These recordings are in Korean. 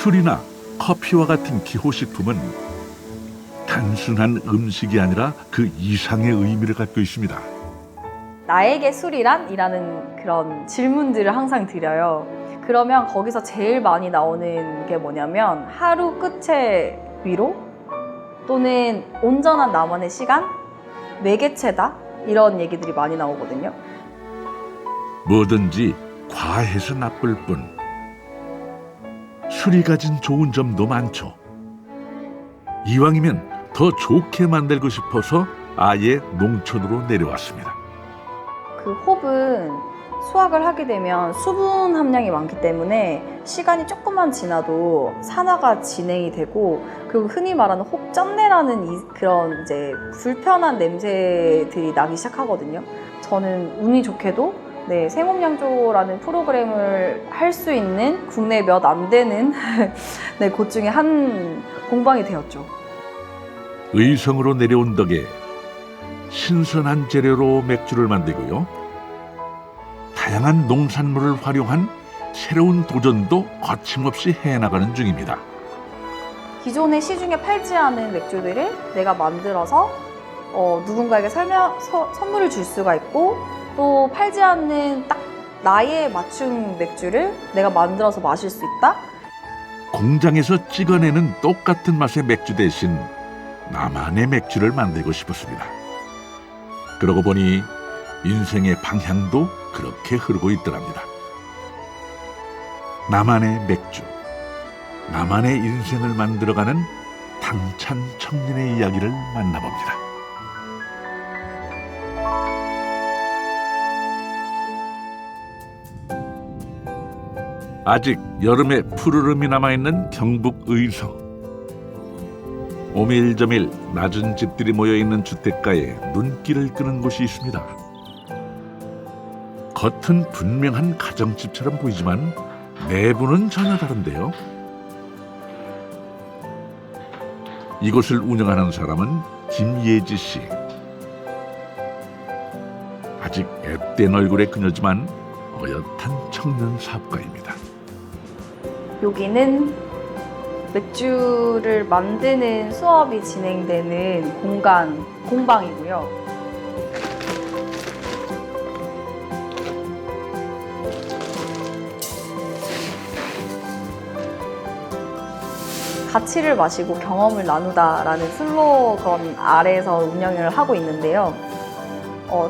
술이나 커피와 같은 기호식품은 단순한 음식이 아니라 그 이상의 의미를 갖고 있습니다. 나에게 술이란? 이라는 그런 질문들을 항상 드려요. 그러면 거기서 제일 많이 나오는 게 뭐냐면 하루 끝의 위로 또는 온전한 나만의 시간, 매개체다 이런 얘기들이 많이 나오거든요. 뭐든지 과해서 나쁠 뿐 술이 가진 좋은 점도 많죠. 이왕이면 더 좋게 만들고 싶어서 아예 농촌으로 내려왔습니다. 그 홉은 수확을 하게 되면 수분 함량이 많기 때문에 시간이 조금만 지나도 산화가 진행이 되고, 그리고 흔히 말하는 홉 쩐내라는 그런 이제 불편한 냄새들이 나기 시작하거든요. 저는 운이 좋게도 생업양조라는 프로그램을 할 수 있는 국내 몇 안 되는 곳 중에 한 공방이 되었죠. 의성으로 내려온 덕에 신선한 재료로 맥주를 만들고요. 다양한 농산물을 활용한 새로운 도전도 거침없이 해나가는 중입니다. 기존의 시중에 팔지 않은 맥주들을 내가 만들어서 누군가에게 선물을 줄 수가 있고, 또 팔지 않는 딱 나에 맞춘 맥주를 내가 만들어서 마실 수 있다? 공장에서 찍어내는 똑같은 맛의 맥주 대신 나만의 맥주를 만들고 싶었습니다. 그러고 보니 인생의 방향도 그렇게 흐르고 있더랍니다. 나만의 맥주, 나만의 인생을 만들어가는 당찬 청년의 이야기를 만나봅니다. 아직 여름의 푸르름이 남아있는 경북 의성. 오밀조밀 낮은 집들이 모여있는 주택가에 눈길을 끄는 곳이 있습니다. 겉은 분명한 가정집처럼 보이지만 내부는 전혀 다른데요. 이곳을 운영하는 사람은 김예지 씨. 아직 앳된 얼굴의 그녀지만 어엿한 청년 사업가입니다. 여기는 맥주를 만드는 수업이 진행되는 공방이고요. 가치를 마시고 경험을 나누다라는 슬로건 아래에서 운영을 하고 있는데요.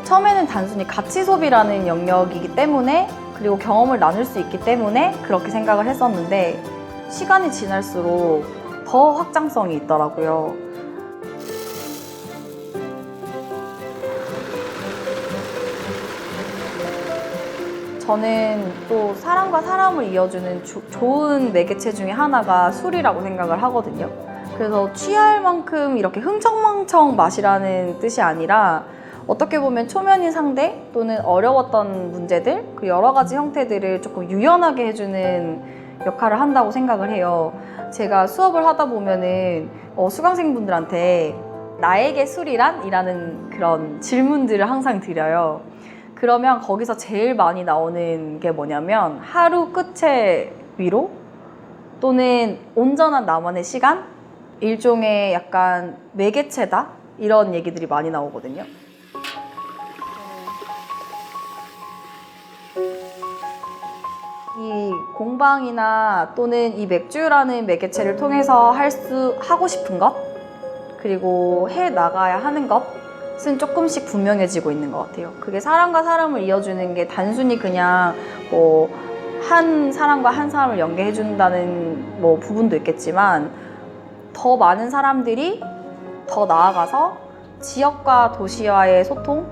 처음에는 단순히 가치 소비라는 영역이기 때문에, 그리고 경험을 나눌 수 있기 때문에 그렇게 생각을 했었는데, 시간이 지날수록 더 확장성이 있더라고요. 저는 또 사람과 사람을 이어주는 좋은 매개체 중에 하나가 술이라고 생각을 하거든요. 그래서 취할 만큼 이렇게 흥청망청 마시라는 뜻이 아니라, 어떻게 보면 초면인 상대 또는 어려웠던 문제들, 그 여러 가지 형태들을 조금 유연하게 해주는 역할을 한다고 생각을 해요. 제가 수업을 하다 보면은 수강생분들한테 나에게 술이란? 이라는 그런 질문들을 항상 드려요. 그러면 거기서 제일 많이 나오는 게 뭐냐면 하루 끝의 위로 또는 온전한 나만의 시간, 일종의 약간 매개체다 이런 얘기들이 많이 나오거든요. 이 공방이나 또는 이 맥주라는 매개체를 통해서 하고 싶은 것, 그리고 해 나가야 하는 것은 조금씩 분명해지고 있는 것 같아요. 그게 사람과 사람을 이어주는 게 단순히 그냥 한 사람과 한 사람을 연계해준다는 부분도 있겠지만, 더 많은 사람들이 더 나아가서 지역과 도시와의 소통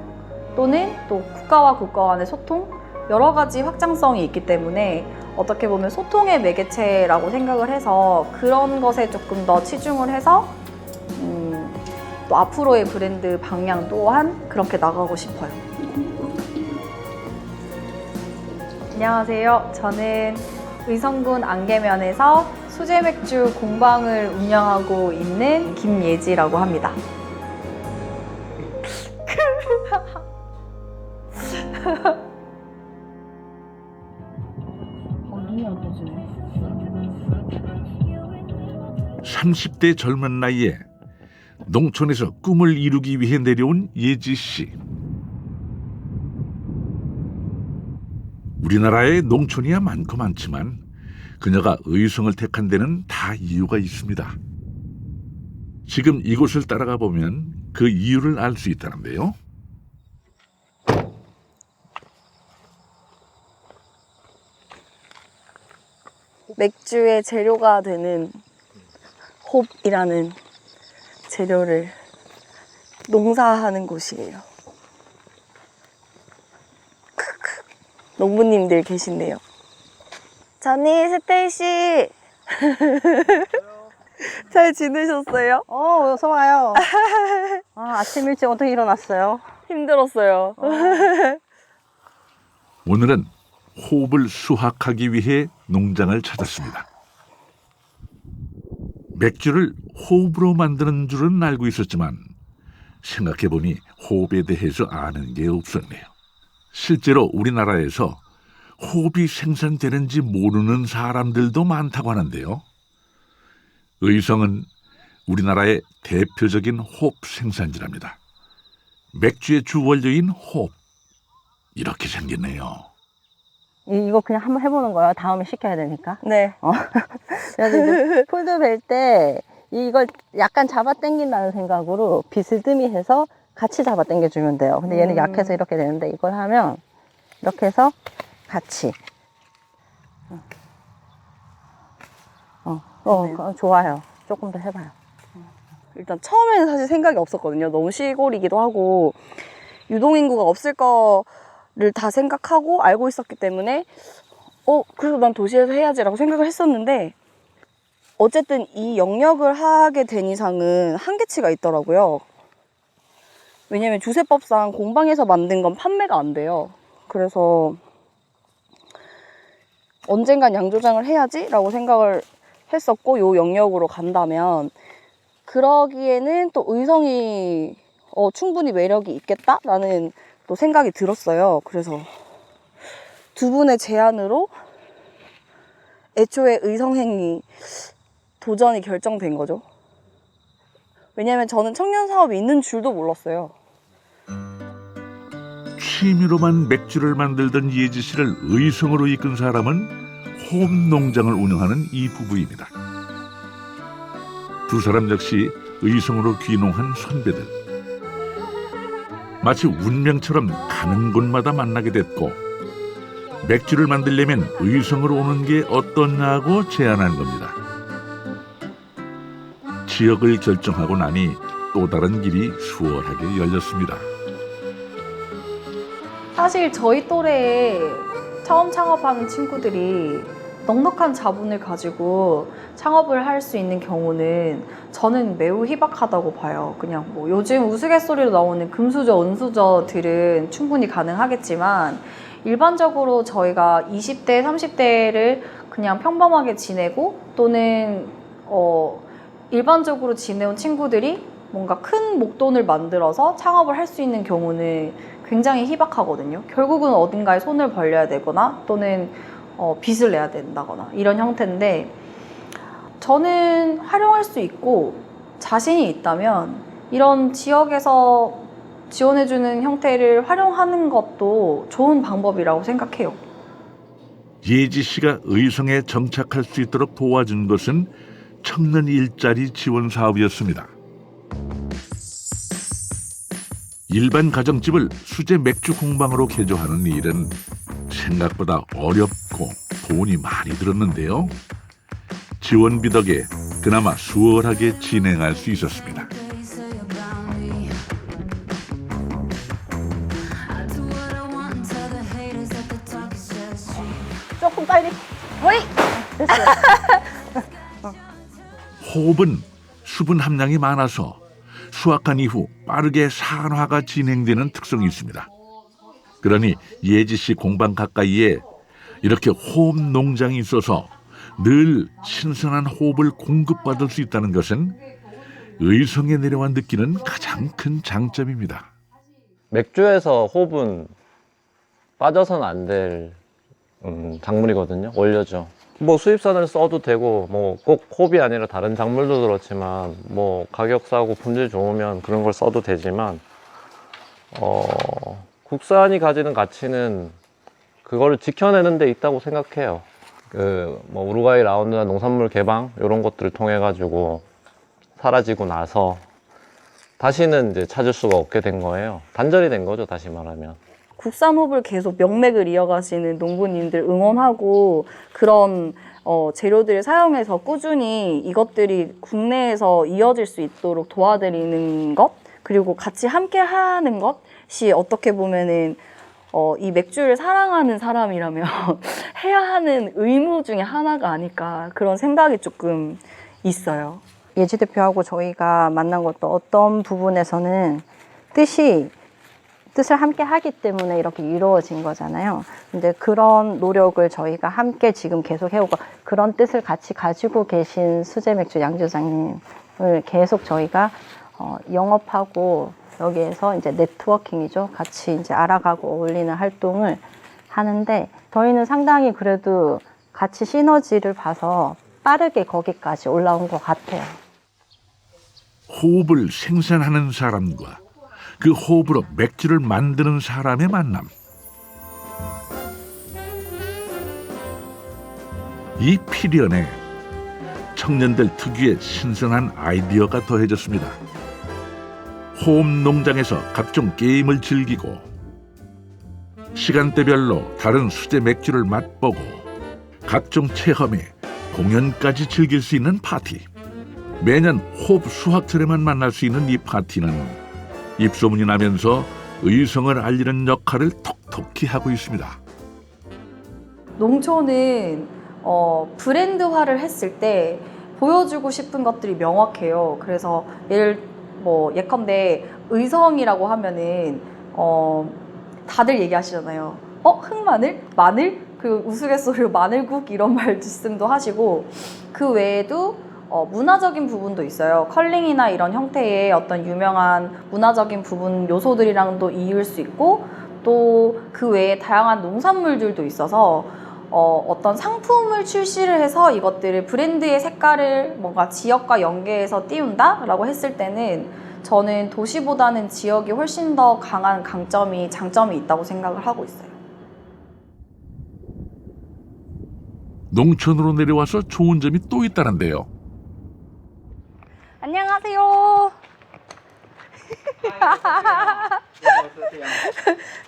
또는 또 국가와 국가 간의 소통, 여러 가지 확장성이 있기 때문에 어떻게 보면 소통의 매개체라고 생각을 해서 그런 것에 조금 더 치중을 해서 또 앞으로의 브랜드 방향 또한 그렇게 나가고 싶어요. 안녕하세요. 저는 의성군 안개면에서 수제맥주 공방을 운영하고 있는 김예지라고 합니다. 눈이 안 떠지네. 30대 젊은 나이에 농촌에서 꿈을 이루기 위해 내려온 예지 씨. 우리나라의 농촌이야 많고 많지만 그녀가 의성을 택한 데는 다 이유가 있습니다. 지금 이곳을 따라가 보면 그 이유를 알 수 있다는데요. 맥주의 재료가 되는 홉이라는 재료를 농사하는 곳이에요. 농부님들 계신데요. 전희, 스테이씨. 잘 지내셨어요? 어서 와요. 아침 일찍 어떻게 일어났어요? 힘들었어요. 오늘은 호흡을 수확하기 위해 농장을 찾았습니다. 맥주를 호흡으로 만드는 줄은 알고 있었지만 생각해보니 호흡에 대해서 아는 게 없었네요. 실제로 우리나라에서 호흡이 생산되는지 모르는 사람들도 많다고 하는데요. 의성은 우리나라의 대표적인 호흡 생산지랍니다. 맥주의 주 원료인 호흡, 이렇게 생겼네요. 이거 그냥 한번 해보는 거예요. 다음에 시켜야 되니까. 네. 그래서 이제 폴드 벨 때 이걸 약간 잡아 당긴다는 생각으로 비스듬히 해서 같이 잡아 당겨주면 돼요. 근데 얘는 약해서 이렇게 되는데 이걸 하면 이렇게 해서 같이. 좋아요. 조금 더 해봐요. 일단 처음에는 사실 생각이 없었거든요. 너무 시골이기도 하고 유동인구가 없을 거를 다 생각하고 알고 있었기 때문에 그래서 난 도시에서 해야지라고 생각을 했었는데 어쨌든 이 영역을 하게 된 이상은 한계치가 있더라고요. 왜냐면 주세법상 공방에서 만든 건 판매가 안 돼요. 그래서 언젠간 양조장을 해야지라고 생각을 했었고 요 영역으로 간다면 그러기에는 또 의성이 충분히 매력이 있겠다라는 또 생각이 들었어요. 그래서 두 분의 제안으로 애초에 의성행이 도전이 결정된 거죠. 왜냐면 저는 청년 사업이 있는 줄도 몰랐어요. 취미로만 맥주를 만들던 예지 씨를 의성으로 이끈 사람은 호흡 농장을 운영하는 이 부부입니다. 두 사람 역시 의성으로 귀농한 선배들. 마치 운명처럼 가는 곳마다 만나게 됐고 맥주를 만들려면 의성으로 오는 게 어떠냐고 제안한 겁니다. 지역을 결정하고 나니 또 다른 길이 수월하게 열렸습니다. 사실 저희 또래에 처음 창업하는 친구들이 넉넉한 자본을 가지고 창업을 할 수 있는 경우는 저는 매우 희박하다고 봐요. 그냥 뭐 요즘 우스갯소리로 나오는 금수저, 은수저들은 충분히 가능하겠지만 일반적으로 저희가 20대, 30대를 그냥 평범하게 지내고 또는 일반적으로 지내온 친구들이 뭔가 큰 목돈을 만들어서 창업을 할 수 있는 경우는 굉장히 희박하거든요. 결국은 어딘가에 손을 벌려야 되거나 또는 빚을 내야 된다거나 이런 형태인데 저는 활용할 수 있고 자신이 있다면 이런 지역에서 지원해주는 형태를 활용하는 것도 좋은 방법이라고 생각해요. 예지 씨가 의성에 정착할 수 있도록 도와준 것은 청년 일자리 지원 사업이었습니다. 일반 가정집을 수제 맥주 공방으로 개조하는 일은 생각보다 어렵고 돈이 많이 들었는데요. 지원비 덕에 그나마 수월하게 진행할 수 있었습니다. 조금 빨리. 어이! 됐어요. 호흡은 수분 함량이 많아서 수확한 이후 빠르게 산화가 진행되는 특성이 있습니다. 그러니 예지 씨 공방 가까이에 이렇게 호흡 농장이 있어서 늘 신선한 호흡을 공급받을 수 있다는 것은 의성에 내려와 느끼는 가장 큰 장점입니다. 맥주에서 호흡은 빠져서는 안 될 작물이거든요. 원료죠. 뭐 수입산을 써도 되고 뭐 꼭 홉이 아니라 다른 작물도 그렇지만 뭐 가격 싸고 품질 좋으면 그런 걸 써도 되지만 국산이 가지는 가치는 그거를 지켜내는 데 있다고 생각해요. 그 뭐 우루과이 라운드나 농산물 개방 이런 것들을 통해 가지고 사라지고 나서 다시는 이제 찾을 수가 없게 된 거예요. 단절이 된 거죠, 다시 말하면. 국산 홉을 계속 명맥을 이어가시는 농부님들 응원하고 그런 재료들을 사용해서 꾸준히 이것들이 국내에서 이어질 수 있도록 도와드리는 것, 그리고 같이 함께 하는 것이 어떻게 보면은 이 맥주를 사랑하는 사람이라면 해야 하는 의무 중에 하나가 아닐까, 그런 생각이 조금 있어요. 예지 대표하고 저희가 만난 것도 어떤 부분에서는 뜻을 함께 하기 때문에 이렇게 이루어진 거잖아요. 근데 그런 노력을 저희가 함께 지금 계속 해오고, 그런 뜻을 같이 가지고 계신 수제맥주 양주장님을 계속 저희가 영업하고 여기에서 이제 네트워킹이죠. 같이 이제 알아가고 어울리는 활동을 하는데, 저희는 상당히 그래도 같이 시너지를 봐서 빠르게 거기까지 올라온 것 같아요. 호흡을 생산하는 사람과 그 호흡으로 맥주를 만드는 사람의 만남. 이 필연에 청년들 특유의 신선한 아이디어가 더해졌습니다. 호흡 농장에서 각종 게임을 즐기고 시간대별로 다른 수제 맥주를 맛보고 각종 체험에 공연까지 즐길 수 있는 파티. 매년 호흡 수학절에만 만날 수 있는 이 파티는 입소문이 나면서 의성을 알리는 역할을 톡톡히 하고 있습니다. 농촌은 브랜드화를 했을 때 보여주고 싶은 것들이 명확해요. 그래서 예컨대 의성이라고 하면은 다들 얘기하시잖아요. 흑마늘? 마늘? 그 우스갯소리로 마늘국 이런 말씀도 하시고, 그 외에도 문화적인 부분도 있어요. 컬링이나 이런 형태의 어떤 유명한 문화적인 부분 요소들이랑도 이을 수 있고, 또 그 외에 다양한 농산물들도 있어서 어떤 상품을 출시를 해서 이것들을 브랜드의 색깔을 뭔가 지역과 연계해서 띄운다라고 했을 때는 저는 도시보다는 지역이 훨씬 더 강한 장점이 있다고 생각을 하고 있어요. 농촌으로 내려와서 좋은 점이 또 있다는데요. 안녕하세요.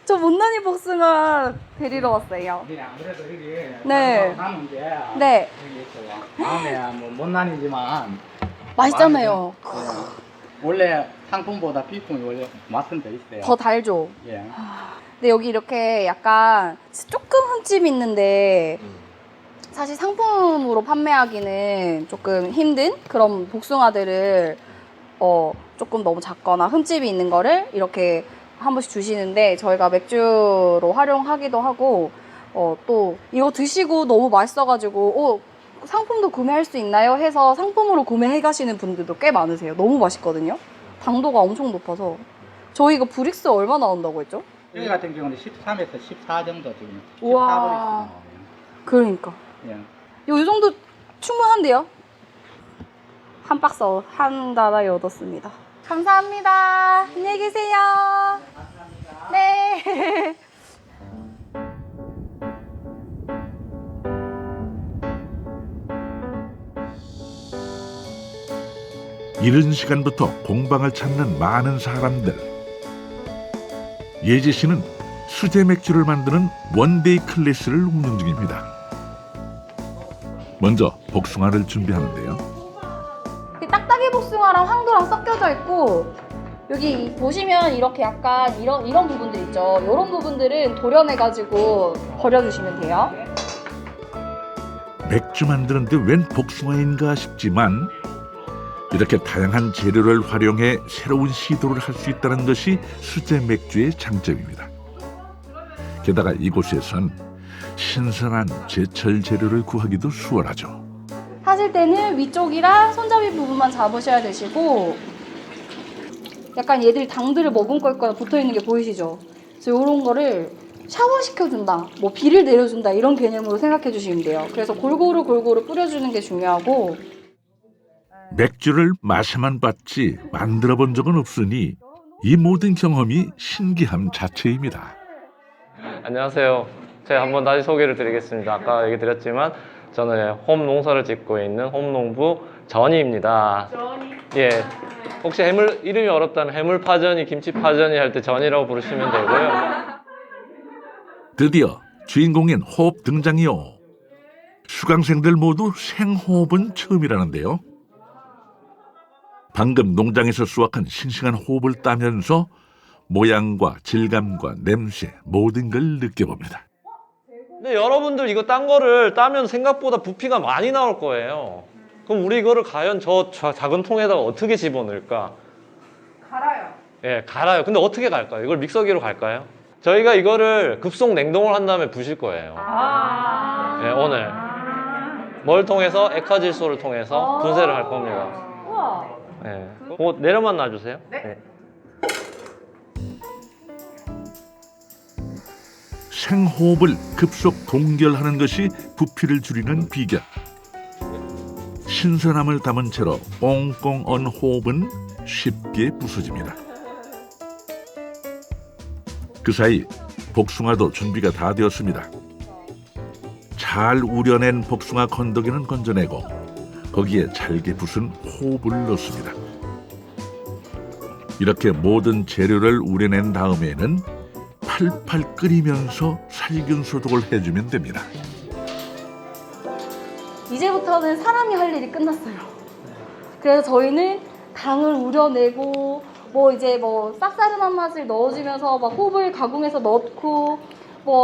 저 못난이 복숭아 데리러 왔어요. 네, 아무래도 이게 네. 하는 게 네. 여기 있어요. 마음에 뭐 못난이지만 맛있잖아요. 원래 상품보다 비품이 원래 맛은 더 있어요. 더 달죠? 예. 근데 여기 이렇게 약간 조금 흠집이 있는데 사실 상품으로 판매하기는 조금 힘든 그런 복숭아들을 조금 너무 작거나 흠집이 있는 거를 이렇게 한 번씩 주시는데, 저희가 맥주로 활용하기도 하고 또 이거 드시고 너무 맛있어가지고 상품도 구매할 수 있나요? 해서 상품으로 구매해 가시는 분들도 꽤 많으세요. 너무 맛있거든요. 당도가 엄청 높아서. 저희 이거 브릭스 얼마 나온다고 했죠? 여기 같은 경우는 13에서 14 정도 지금. 우와. 14브릭스 나와요. 그러니까 예. 이 정도 충분한데요? 한 박스 한 달에 얻었습니다. 감사합니다. 안녕히 계세요. 네. 이른 시간부터 공방을 찾는 많은 사람들. 예지 씨는 수제 맥주를 만드는 원데이 클래스를 운영 중입니다. 먼저 복숭아를 준비하는데요. 딱딱이 복숭아랑 황도랑 섞여져 있고, 여기 보시면 이렇게 약간 이런 부분들 있죠. 이런 부분들은 도려내가지고 버려주시면 돼요. 맥주 만드는데 웬 복숭아인가 싶지만 이렇게 다양한 재료를 활용해 새로운 시도를 할 수 있다는 것이 수제 맥주의 장점입니다. 게다가 이곳에선 신선한 제철 재료를 구하기도 수월하죠. 하실 때는 위쪽이랑 손잡이 부분만 잡으셔야 되시고, 약간 얘들 당들을 머금고 있거나 붙어있는 게 보이시죠? 그래서 이런 거를 샤워시켜준다, 뭐 비를 내려준다 이런 개념으로 생각해 주시면 돼요. 그래서 골고루 뿌려주는 게 중요하고 맥주를 마셔만 봤지 만들어 본 적은 없으니 이 모든 경험이 신기함 자체입니다. 안녕하세요. 제가 한번 다시 소개를 드리겠습니다. 아까 얘기 드렸지만 저는 홈 농사를 짓고 있는 홈농부 전이입니다. 예. 혹시 이름이 어렵다면 해물파전이, 김치파전이 할 때 전이라고 부르시면 되고요. 드디어 주인공인 호흡 등장이요. 수강생들 모두 생호흡은 처음이라는데요. 방금 농장에서 수확한 싱싱한 호흡을 따면서 모양과 질감과 냄새 모든 걸 느껴봅니다. 근데 여러분들 이거 딴 거를 따면 생각보다 부피가 많이 나올 거예요. 그럼 우리 이거를 과연 저 작은 통에다가 어떻게 집어넣을까? 갈아요. 예, 갈아요. 근데 어떻게 갈까요? 이걸 믹서기로 갈까요? 저희가 이거를 급속 냉동을 한 다음에 부실 거예요. 예, 오늘. 뭘 통해서? 액화질소를 통해서 분쇄를 할 겁니다. 우와. 예. 그거 내려만 놔주세요. 네. 생호흡을 급속 동결하는 것이 부피를 줄이는 비결. 신선함을 담은 채로 꽁꽁 언 호흡은 쉽게 부서집니다. 그 사이 복숭아도 준비가 다 되었습니다. 잘 우려낸 복숭아 건더기는 건져내고 거기에 잘게 부순 호흡을 넣습니다. 이렇게 모든 재료를 우려낸 다음에는 팔팔 끓이면서 살균 소독을 해주면 됩니다. 이제부터는 사람이 할 일이 끝났어요. 그래서 저희는 당을 우려내고 이제 쌉싸름한 맛을 넣어주면서 막 호흡을 가공해서 넣고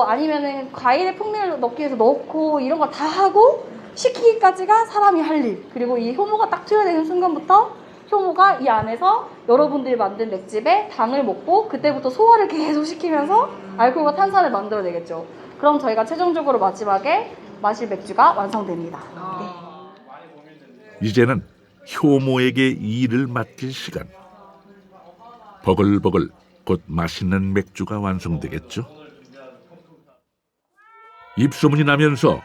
아니면은 과일의 풍미를 넣기 위해서 넣고 이런 거 다 하고 식히기까지가 사람이 할 일. 그리고 이 효모가 딱 투여되는 순간부터 효모가 이 안에서 여러분들이 만든 맥집에 당을 먹고 그때부터 소화를 계속 시키면서 알코올과 탄산을 만들어내겠죠. 그럼 저희가 최종적으로 마지막에 마실 맥주가 완성됩니다. 이제는 효모에게 일을 맡길 시간. 버글버글 곧 맛있는 맥주가 완성되겠죠. 입소문이 나면서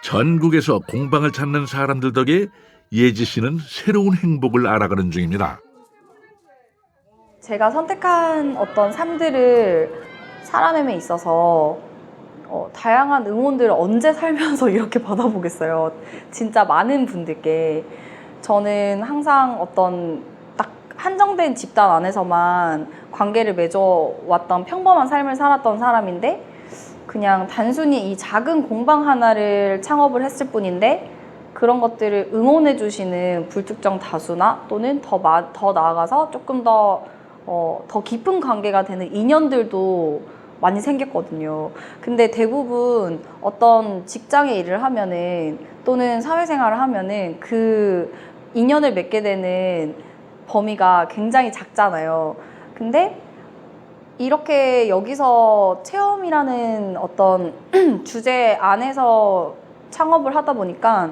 전국에서 공방을 찾는 사람들 덕에 예지 씨는 새로운 행복을 알아가는 중입니다. 제가 선택한 어떤 삶들을 살아냄에 있어서 다양한 응원들을 언제 살면서 이렇게 받아보겠어요. 진짜 많은 분들께. 저는 항상 어떤 딱 한정된 집단 안에서만 관계를 맺어왔던 평범한 삶을 살았던 사람인데 그냥 단순히 이 작은 공방 하나를 창업을 했을 뿐인데 그런 것들을 응원해 주시는 불특정 다수나 또는 더 나아가서 조금 더 깊은 관계가 되는 인연들도 많이 생겼거든요. 근데 대부분 어떤 직장에 일을 하면은 또는 사회생활을 하면은 그 인연을 맺게 되는 범위가 굉장히 작잖아요. 근데 이렇게 여기서 체험이라는 어떤 주제 안에서 창업을 하다 보니까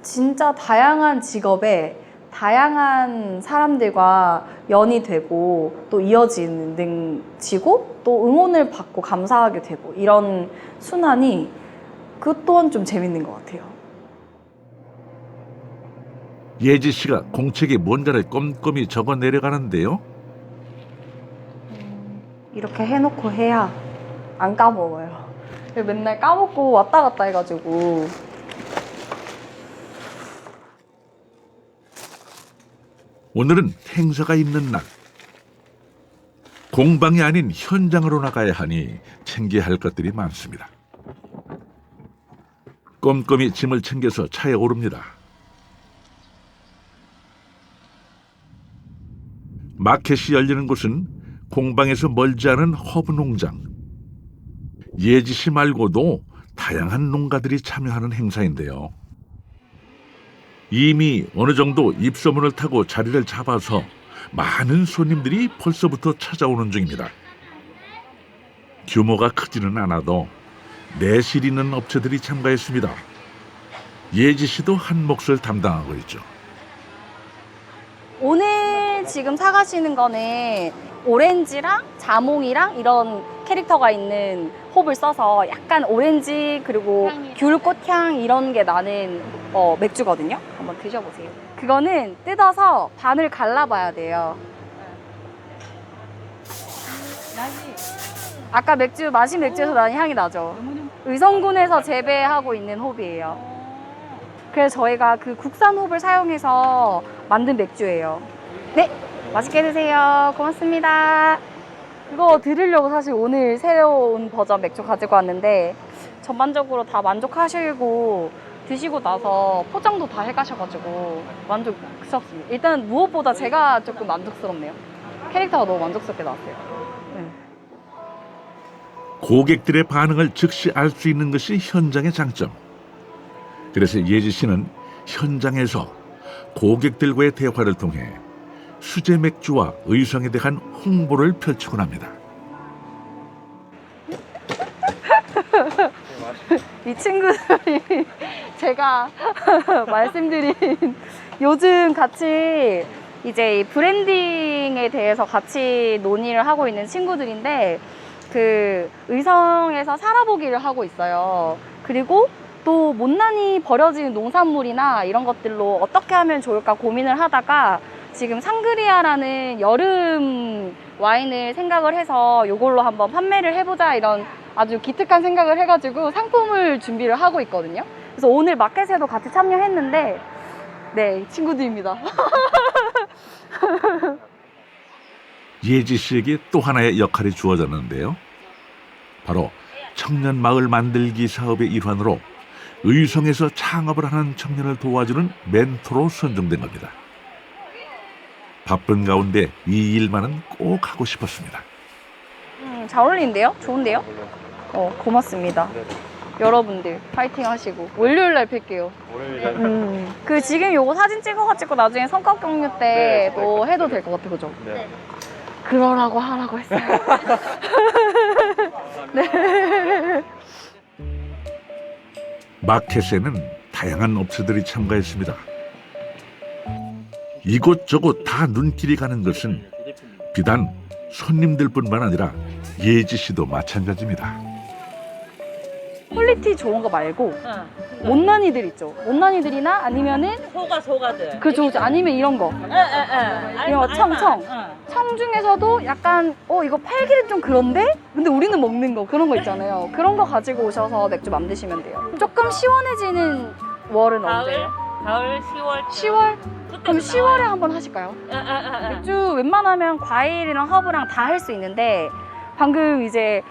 진짜 다양한 직업에 다양한 사람들과 연이 되고 또 이어지고 또 응원을 받고 감사하게 되고 이런 순환이 그것 또한 좀 재밌는 것 같아요. 예지 씨가 공책에 뭔가를 꼼꼼히 적어 내려가는데요. 이렇게 해놓고 해야 안 까먹어요. 맨날 까먹고 왔다 갔다 해가지고. 오늘은 행사가 있는 날. 공방이 아닌 현장으로 나가야 하니 챙겨야 할 것들이 많습니다. 꼼꼼히 짐을 챙겨서 차에 오릅니다. 마켓이 열리는 곳은 공방에서 멀지 않은 허브 농장. 예지 씨 말고도 다양한 농가들이 참여하는 행사인데요. 이미 어느 정도 입소문을 타고 자리를 잡아서 많은 손님들이 벌써부터 찾아오는 중입니다. 규모가 크지는 않아도 내실 있는 업체들이 참가했습니다. 예지 씨도 한 몫을 담당하고 있죠. 오늘 지금 사가시는 거는 오렌지랑 자몽이랑 이런 캐릭터가 있는 홉을 써서 약간 오렌지 그리고 귤 꽃향 이런 게 나는 맥주거든요. 한번 드셔보세요. 그거는 뜯어서 반을 갈라봐야 돼요. 아까 마신 맥주에서 나는 향이 나죠. 의성군에서 재배하고 있는 홉이에요. 그래서 저희가 그 국산 홉을 사용해서 만든 맥주예요. 네, 맛있게 드세요. 고맙습니다. 그거 드리려고 사실 오늘 새로운 버전 맥주 가지고 왔는데 전반적으로 다 만족하시고 드시고 나서 포장도 다 해가셔가지고 만족스럽습니다. 일단 무엇보다 제가 조금 만족스럽네요. 캐릭터가 너무 만족스럽게 나왔어요. 네. 고객들의 반응을 즉시 알 수 있는 것이 현장의 장점. 그래서 예지 씨는 현장에서 고객들과의 대화를 통해 수제 맥주와 의성에 대한 홍보를 펼치곤 합니다. 이 친구들이 제가 말씀드린 요즘 같이 이제 이 브랜딩에 대해서 같이 논의를 하고 있는 친구들인데 그 의성에서 살아보기를 하고 있어요. 그리고 또 못난이 버려진 농산물이나 이런 것들로 어떻게 하면 좋을까 고민을 하다가 지금 상그리아라는 여름 와인을 생각을 해서 이걸로 한번 판매를 해보자 이런 아주 기특한 생각을 해가지고 상품을 준비를 하고 있거든요. 그래서 오늘 마켓에도 같이 참여했는데 네, 친구들입니다. 예지 씨에게 또 하나의 역할이 주어졌는데요. 바로 청년 마을 만들기 사업의 일환으로 의성에서 창업을 하는 청년을 도와주는 멘토로 선정된 겁니다. 바쁜 가운데 이 일만은 꼭 하고 싶었습니다. 잘 어울리는데요? 좋은데요? 고맙습니다. 여러분들 파이팅 하시고 월요일 날 뵐게요. 그 지금 요거 사진 찍어가지고 나중에 성과 공유 때 또 해도 될 것 같아, 그죠? 네. 그러라고 하라고 했어요. 네. 마켓에는 다양한 업체들이 참가했습니다. 이곳저곳 다 눈길이 가는 것은 비단 손님들뿐만 아니라 예지 씨도 마찬가지입니다. 퀄리티 좋은 거 말고 못난이들 있죠. 못난이들이나 아니면은 소가들. 그죠, 아니면 이런 거. 이런 거 청청. 청 중에서도 약간 이거 팔기는 좀 그런데? 근데 우리는 먹는 거 그런 거 있잖아요. 그런 거 가지고 오셔서 맥주 만드시면 돼요. 조금 시원해지는 월은 언제예요? 가을 10월. 10월? 그럼 10월에 한번 하실까요? 맥주 웬만하면 과일이랑 허브랑 다 할 수 있는데 방금 이제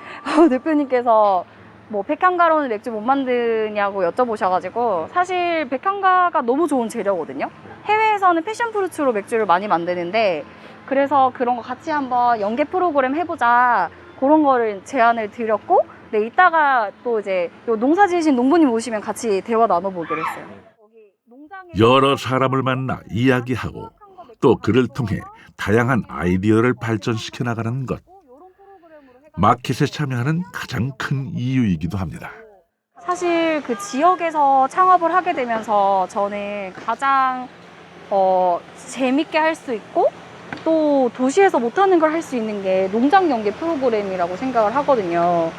대표님께서 뭐 백향가로는 맥주 못 만드냐고 여쭤보셔가지고 사실 백향가가 너무 좋은 재료거든요. 해외에서는 패션프루츠로 맥주를 많이 만드는데 그래서 그런 거 같이 한번 연계 프로그램 해보자 그런 거를 제안을 드렸고 네, 이따가 또 이제 요 농사 지으신 농부님 오시면 같이 대화 나눠보기로 했어요. 여러 사람을 만나 이야기하고 또 그를 통해 다양한 아이디어를 발전시켜 나가는 것. 마켓에 참여하는 가장 큰 이유이기도 합니다. 사실 그 지역에서 창업을 하게 되면서 저는 가장 재밌게 할 수 있고 또 도시에서 못하는 걸 할 수 있는 게 농장 연계 프로그램이라고 생각을 하거든요.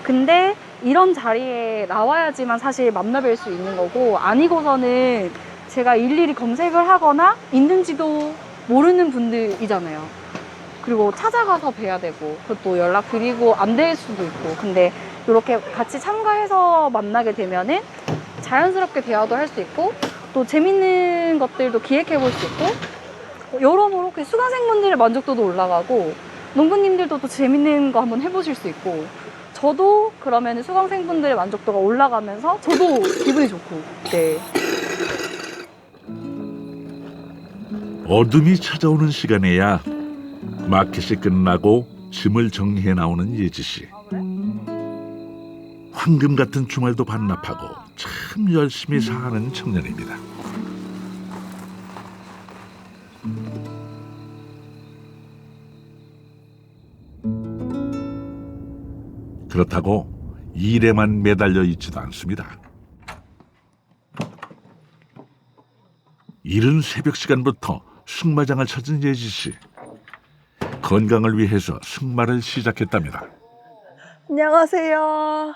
근데 이런 자리에 나와야지만 사실 만나뵐 수 있는 거고 아니고서는 제가 일일이 검색을 하거나 있는지도 모르는 분들이잖아요. 그리고 찾아가서 뵈야 되고 그것도 연락드리고 안 될 수도 있고 근데 이렇게 같이 참가해서 만나게 되면은 자연스럽게 대화도 할 수 있고 또 재밌는 것들도 기획해 볼 수 있고 여러모로 그 수강생분들의 만족도도 올라가고 농부님들도 또 재밌는 거 한번 해보실 수 있고 저도 그러면 수강생분들의 만족도가 올라가면서 저도 기분이 좋고 네. 어둠이 찾아오는 시간에야 마켓이 끝나고 짐을 정리해 나오는 예지 씨. 황금 같은 주말도 반납하고 참 열심히 사는 청년입니다. 그렇다고 일에만 매달려 있지도 않습니다. 이른 새벽 시간부터 승마장을 찾은 예지 씨. 건강을 위해서 승마를 시작했답니다. 안녕하세요.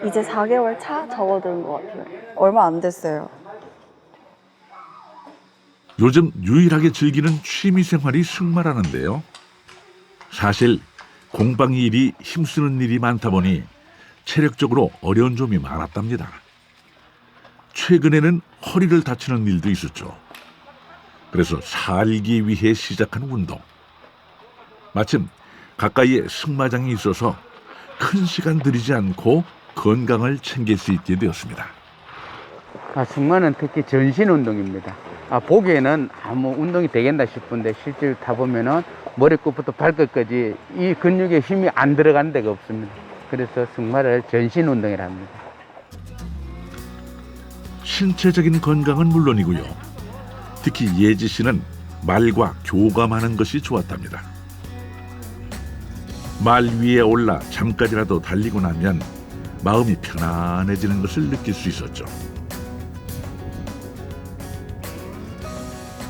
이제 4개월 차 접어든 것 같아요. 얼마 안 됐어요. 요즘 유일하게 즐기는 취미생활이 승마라는데요. 사실 공방 일이 힘쓰는 일이 많다 보니 체력적으로 어려운 점이 많았답니다. 최근에는 허리를 다치는 일도 있었죠. 그래서 살기 위해 시작한 운동. 마침 가까이에 승마장이 있어서 큰 시간 들이지 않고 건강을 챙길 수 있게 되었습니다. 승마는 특히 전신 운동입니다. 보기에는 아무 운동이 되겠나 싶은데 실제로 타보면은 머리끝부터 발끝까지 이 근육에 힘이 안 들어간 데가 없습니다. 그래서 승마를 전신 운동이라 합니다. 신체적인 건강은 물론이고요. 특히 예지 씨는 말과 교감하는 것이 좋았답니다. 말 위에 올라 잠깐이라도 달리고 나면 마음이 편안해지는 것을 느낄 수 있었죠.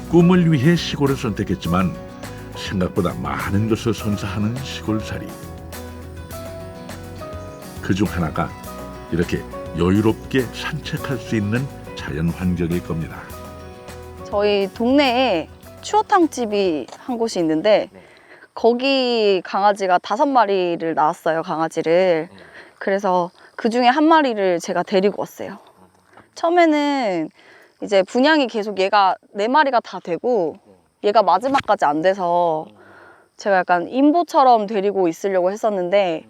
꿈을 위해 시골을 선택했지만 생각보다 많은 것을 선사하는 시골살이. 그중 하나가 이렇게 여유롭게 산책할 수 있는 자연 환경일 겁니다. 저희 동네에 추어탕 집이 한 곳이 있는데 거기 강아지가 5마리를 낳았어요, 강아지를. 그래서 그 중에 한 마리를 제가 데리고 왔어요. 처음에는 이제 분양이 계속 얘가 4마리가 다 되고 얘가 마지막까지 안 돼서 제가 약간 임보처럼 데리고 있으려고 했었는데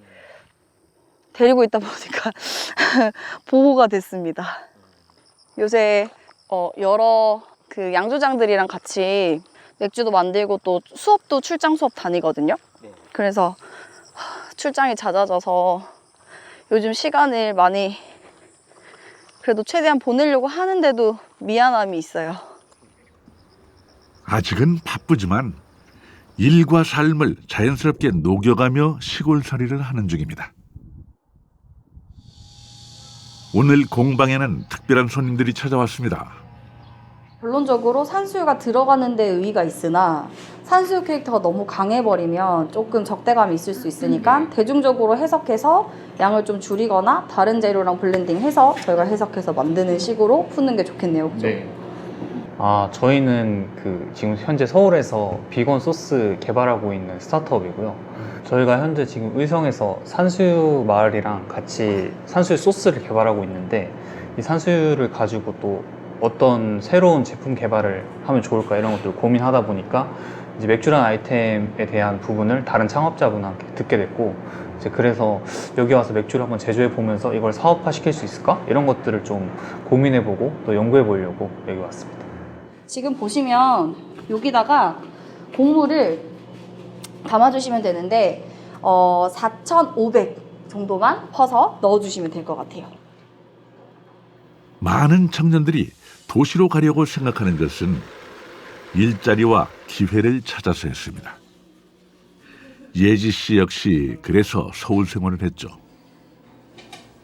데리고 있다 보니까 보호가 됐습니다. 요새 여러 그 양조장들이랑 같이 맥주도 만들고 또 수업도 출장 수업 다니거든요. 그래서 출장이 잦아져서 요즘 시간을 많이 그래도 최대한 보내려고 하는데도 미안함이 있어요. 아직은 바쁘지만 일과 삶을 자연스럽게 녹여가며 시골살이를 하는 중입니다. 오늘 공방에는 특별한 손님들이 찾아왔습니다. 결론적으로 산수유가 들어가는 데 의의가 있으나 산수유 캐릭터가 너무 강해버리면 조금 적대감이 있을 수 있으니까 대중적으로 해석해서 양을 좀 줄이거나 다른 재료랑 블렌딩해서 저희가 해석해서 만드는 식으로 푸는 게 좋겠네요. 그죠? 네. 저희는 지금 현재 서울에서 비건 소스 개발하고 있는 스타트업이고요. 저희가 현재 지금 의성에서 산수유 마을이랑 같이 산수유 소스를 개발하고 있는데 이 산수유를 가지고 또 어떤 새로운 제품 개발을 하면 좋을까 이런 것들을 고민하다 보니까 이제 맥주라는 아이템에 대한 부분을 다른 창업자분한테 듣게 됐고 이제 그래서 여기 와서 맥주를 한번 제조해 보면서 이걸 사업화 시킬 수 있을까? 이런 것들을 좀 고민해 보고 또 연구해 보려고 여기 왔습니다. 지금 보시면 여기다가 곡물을 담아주시면 되는데 4,500 정도만 퍼서 넣어주시면 될 것 같아요. 많은 청년들이 도시로 가려고 생각하는 것은 일자리와 기회를 찾아서였습니다. 예지 씨 역시 그래서 서울 생활을 했죠.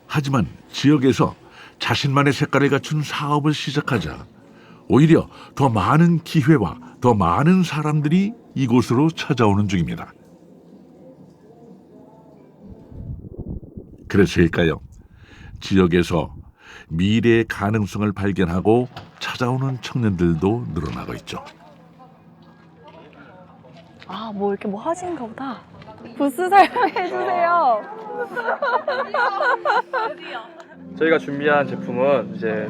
하지만 지역에서 자신만의 색깔을 갖춘 사업을 시작하자 오히려 더 많은 기회와 더 많은 사람들이 이곳으로 찾아오는 중입니다. 그래서일까요? 지역에서 미래의 가능성을 발견하고 찾아오는 청년들도 늘어나고 있죠. 뭐 이렇게 뭐 하시는가 보다. 부스 설명해 주세요. 저희가 준비한 제품은 이제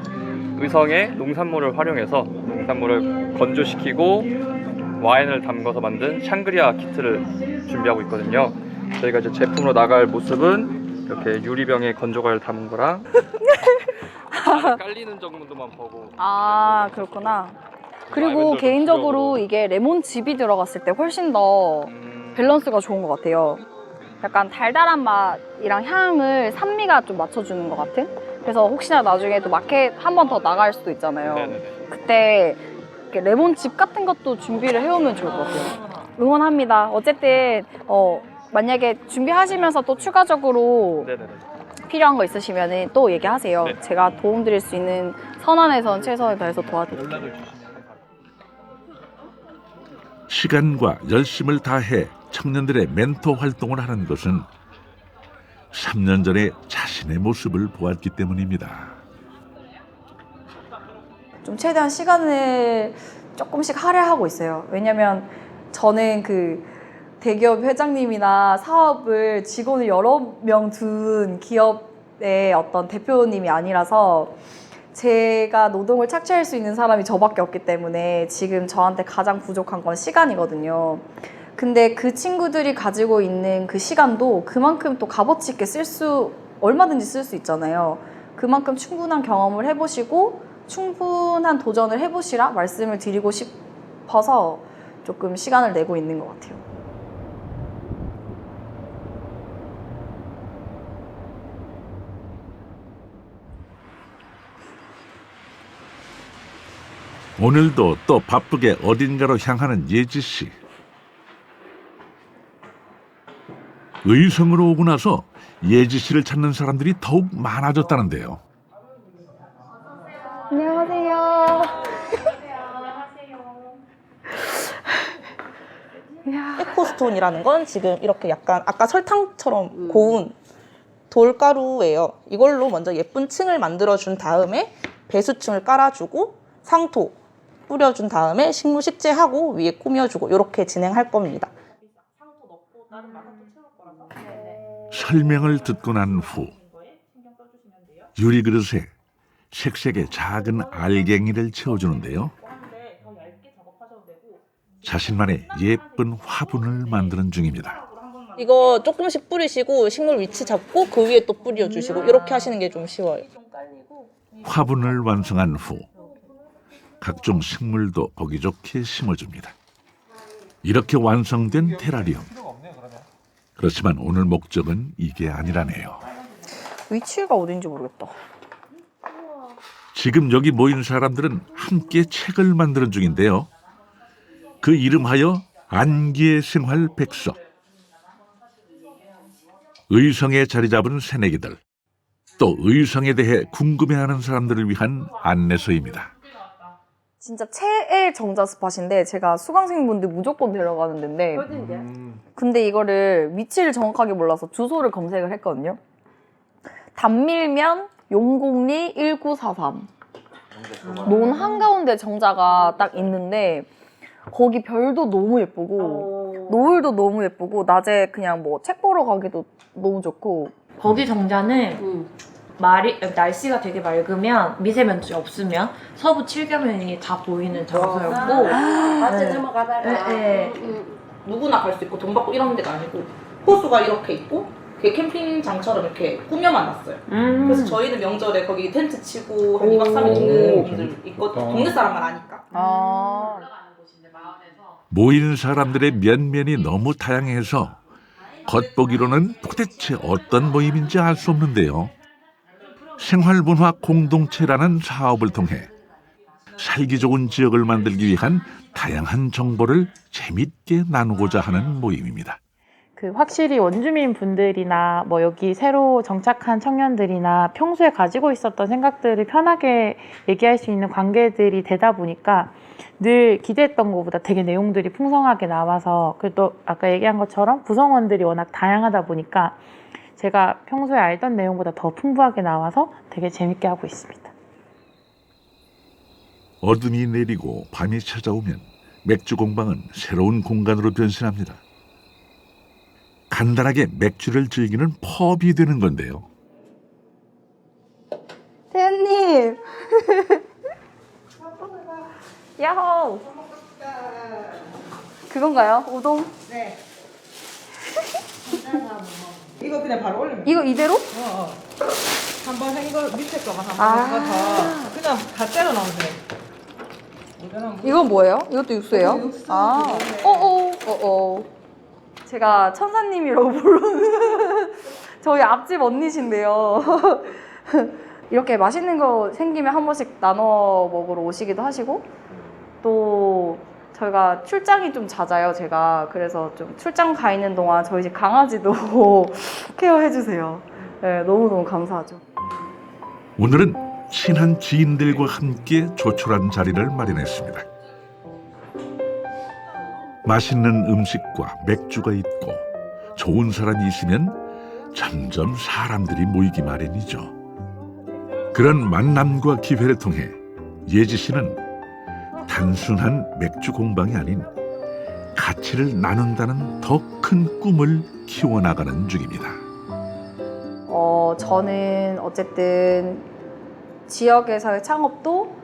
의성의 농산물을 활용해서 농산물을 건조시키고 와인을 담궈서 만든 샹그리아 키트를 준비하고 있거든요. 저희가 이제 제품으로 나갈 모습은 이렇게 유리병에 건조과를 담은 거랑 깔리는 정도만 보고. 그렇구나. 그리고 개인적으로 이게 레몬즙이 들어갔을 때 훨씬 더 밸런스가 좋은 것 같아요. 약간 달달한 맛이랑 향을 산미가 좀 맞춰주는 것 같은? 그래서 혹시나 나중에 또 마켓 한 번 더 나갈 수도 있잖아요. 네네네. 그때 이렇게 레몬즙 같은 것도 준비를 해오면 좋을 것 같아요. 응원합니다. 어쨌든 만약에 준비하시면서 또 추가적으로 네네네. 필요한 거 있으시면 또 얘기하세요. 네. 제가 도움드릴 수 있는 선안에선 최선을 다해서 도와드릴게요. 연락을 주시면. 시간과 열심을 다해 청년들의 멘토 활동을 하는 것은 3년 전에 자신의 모습을 보았기 때문입니다. 좀 최대한 시간을 조금씩 할애하고 있어요. 왜냐면 저는 그 대기업 회장님이나 사업을 직원을 여러 명 둔 기업의 어떤 대표님이 아니라서 제가 노동을 착취할 수 있는 사람이 저밖에 없기 때문에 지금 저한테 가장 부족한 건 시간이거든요. 근데 그 친구들이 가지고 있는 그 시간도 그만큼 또 값어치 있게 얼마든지 쓸 수 있잖아요. 그만큼 충분한 경험을 해보시고 충분한 도전을 해보시라 말씀을 드리고 싶어서 조금 시간을 내고 있는 것 같아요. 오늘도 또 바쁘게 어딘가로 향하는 예지 씨. 의성으로 오고 나서 예지 씨를 찾는 사람들이 더욱 많아졌다는데요. 안녕하세요. 에코스톤이라는 건 지금 이렇게 약간 아까 설탕처럼 고운 돌가루예요. 이걸로 먼저 예쁜 층을 만들어준 다음에 배수층을 깔아주고 상토 뿌려준 다음에 식물 식재하고 위에 꾸며주고 이렇게 진행할 겁니다. 설명을 듣고 난 후 유리 그릇에 색색의 작은 알갱이를 채워주는데요. 자신만의 예쁜 화분을 만드는 중입니다. 이거 조금씩 뿌리시고 식물 위치 잡고 그 위에 또 뿌려주시고 이렇게 하시는 게 좀 쉬워요. 화분을 완성한 후 각종 식물도 보기 좋게 심어줍니다. 이렇게 완성된 테라리움. 그렇지만 오늘 목적은 이게 아니라네요. 위치가 어딘지 모르겠다. 지금 여기 모인 사람들은 함께 책을 만드는 중인데요. 그 이름하여 안기의 생활 백서. 의성에 자리 잡은 새내기들, 또 의성에 대해 궁금해하는 사람들을 위한 안내서입니다. 진짜 최애 정자 스팟인데 제가 수강생분들 무조건 데려가는 데인데 근데 이거를 위치를 정확하게 몰라서 주소를 검색을 했거든요. 단밀면 용곡리 1943 논 한가운데 정자가 딱 있는데 거기 별도 너무 예쁘고 노을도 너무 예쁘고 낮에 그냥 뭐 책 보러 가기도 너무 좋고 거기 정자는 날씨가 되게 맑으면 미세먼지 없으면 서부 7개면이 다 보이는 장소였고 맞지 네. 넘어가다가 네. 누구나 갈 수 있고 돈 받고 이런 데가 아니고 호수가 이렇게 있고 그게 캠핑장처럼 이렇게 꾸며만 놨어요. 그래서 저희는 명절에 거기 텐트 치고 한 2박 3일 있는 분들 있거든요. 동네 사람만 아니까. 모이는 사람들의 면면이 너무 다양해서 겉보기로는 도대체 어떤 모임인지 알 수 없는데요. 생활문화 공동체라는 사업을 통해 살기 좋은 지역을 만들기 위한 다양한 정보를 재밌게 나누고자 하는 모임입니다. 그 확실히 원주민 분들이나 뭐 여기 새로 정착한 청년들이나 평소에 가지고 있었던 생각들을 편하게 얘기할 수 있는 관계들이 되다 보니까 늘 기대했던 것보다 되게 내용들이 풍성하게 나와서 그리고 또 아까 얘기한 것처럼 구성원들이 워낙 다양하다 보니까 제가 평소에 알던 내용보다 더 풍부하게 나와서 되게 재밌게 하고 있습니다. 어둠이 내리고 밤이 찾아오면 맥주 공방은 새로운 공간으로 변신합니다. 간단하게 맥주를 즐기는 펍이 되는 건데요. 태연님! 야호! 그건가요? 우동? 네. 이거 그냥 바로 올리면 이거 이대로? 한번 이거 밑에 거만 한번 더 그냥 다 때려 넣으면 돼. 이건 뭐예요? 이것도 육수예요? 육수. 아, 어어. 제가 천사님이라고 부르는 저희 앞집 언니신데요. 이렇게 맛있는 거 생기면 한 번씩 나눠 먹으러 오시기도 하시고 또 저희가 출장이 좀 잦아요, 제가. 그래서 좀 출장 가 있는 동안 저희 집 강아지도 케어해 주세요. 네, 너무너무 감사하죠. 오늘은 친한 지인들과 함께 조촐한 자리를 마련했습니다. 맛있는 음식과 맥주가 있고 좋은 사람이 있으면 점점 사람들이 모이기 마련이죠. 그런 만남과 기회를 통해 예지 씨는 단순한 맥주 공방이 아닌 가치를 나눈다는 더 큰 꿈을 키워나가는 중입니다. 저는 어쨌든 지역에서의 창업도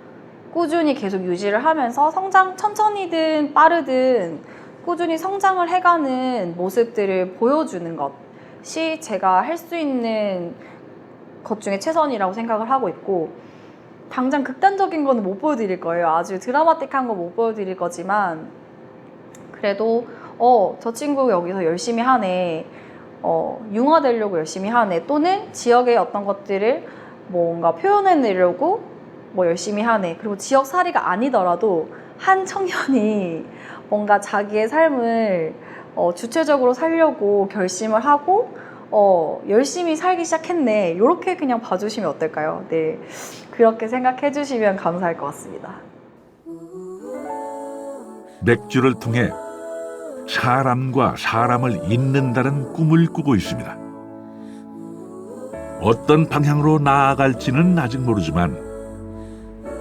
꾸준히 계속 유지를 하면서 천천히든 빠르든 꾸준히 성장을 해가는 모습들을 보여주는 것이 제가 할 수 있는 것 중에 최선이라고 생각을 하고 있고, 당장 극단적인 거는 못 보여드릴 거예요. 아주 드라마틱한 거 못 보여드릴 거지만 그래도 저 친구 여기서 열심히 하네, 융화되려고 열심히 하네, 또는 지역의 어떤 것들을 뭔가 표현해내려고 열심히 하네. 그리고 지역살이가 아니더라도 한 청년이 뭔가 자기의 삶을 주체적으로 살려고 결심을 하고 열심히 살기 시작했네, 이렇게 그냥 봐주시면 어떨까요? 네, 그렇게 생각해 주시면 감사할 것 같습니다. 맥주를 통해 사람과 사람을 잇는다는 꿈을 꾸고 있습니다. 어떤 방향으로 나아갈지는 아직 모르지만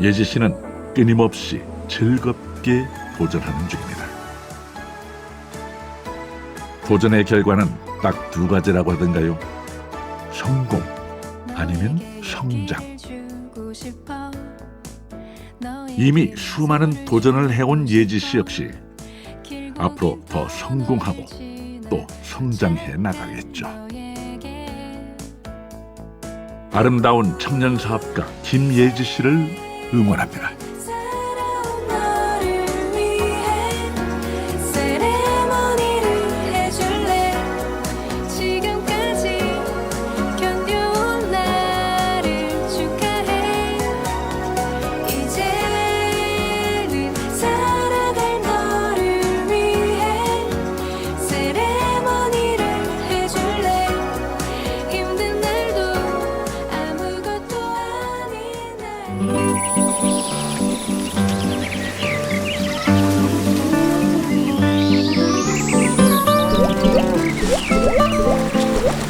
예지 씨는 끊임없이 즐겁게 도전하는 중입니다. 도전의 결과는 딱 두 가지라고 하던가요? 성공 아니면 성장. 이미 수많은 도전을 해온 예지 씨 역시 앞으로 더 성공하고 또 성장해 나가겠죠. 아름다운 청년 사업가 김예지 씨를 응원합니다.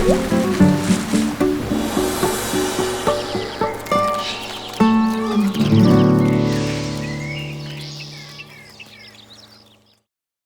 Yeah.